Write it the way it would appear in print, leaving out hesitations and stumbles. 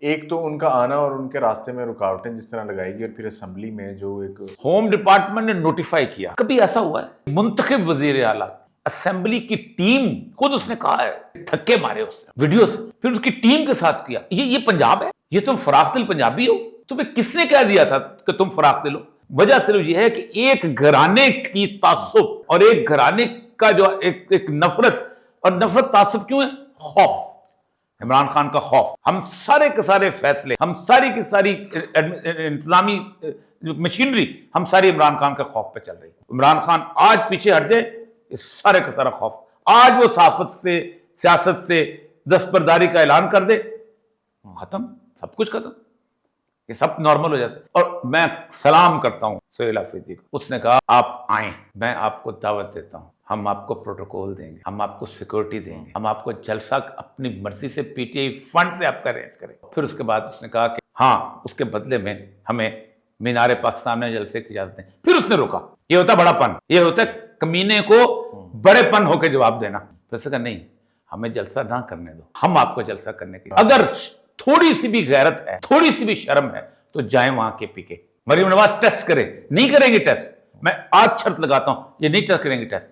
ایک تو ان کا آنا اور ان کے راستے میں رکاوٹیں جس طرح لگائی گئی، اور پھر اسمبلی میں جو ایک ہوم ڈپارٹمنٹ نے نوٹیفائی کیا. کبھی ایسا ہوا ہے منتخب وزیر اعلیٰ اسمبلی کی ٹیم خود اس نے کہا ہے تھکے مارے اس ویڈیو سے، پھر اس کی ٹیم کے ساتھ کیا. یہ پنجاب ہے؟ یہ تم فراخ دل پنجابی ہو؟ تمہیں کس نے کہہ دیا تھا کہ تم فراخ دل ہو؟ وجہ صرف یہ ہے کہ ایک گھرانے کی تعصب اور ایک گھرانے کا جو ایک نفرت، اور نفرت تعصب کیوں ہے؟ خوف. عمران خان کا خوف. ہم سارے کے سارے فیصلے، ہم ساری کی ساری انتظامی مشینری، ہم ساری عمران خان کے خوف پہ چل رہی. عمران خان آج پیچھے ہٹ جائے، اس سارے کا سارا خوف. آج وہ صحافت سے، سیاست سے دستبرداری کا اعلان کر دے، ختم، سب کچھ ختم، یہ سب نارمل ہو جاتا ہے. اور میں سلام کرتا ہوں سہیل آفریدی کو. اس نے کہا آپ آئیں، میں آپ کو دعوت دیتا ہوں، ہم آپ کو پروٹوکول دیں گے، ہم آپ کو سیکورٹی دیں گے، ہم آپ کو جلسہ اپنی مرضی سے پی ٹی آئی فنڈ سے آپ کا ارینج کریں. پھر اس کے بعد اس نے کہا کہ ہاں اس کے بدلے میں ہمیں مینار پاکستان میں جلسے کی اجازت دیں. پھر اس نے روکا. یہ ہوتا بڑا پن، یہ ہوتا ہے کمینے کو بڑے پن ہو کے جواب دینا. پھر اس نے کہا نہیں، ہمیں جلسہ نہ کرنے دو، ہم آپ کو جلسہ کرنے کی. اگر تھوڑی سی بھی غیرت ہے، تھوڑی سی بھی شرم ہے، تو جائیں وہاں کے پی کے. مریم نواز ٹیسٹ کرے. نہیں کریں گے ٹیسٹ، میں آج شرط لگاتا ہوں یہ نہیں ٹیسٹ کریں گے ٹیسٹ.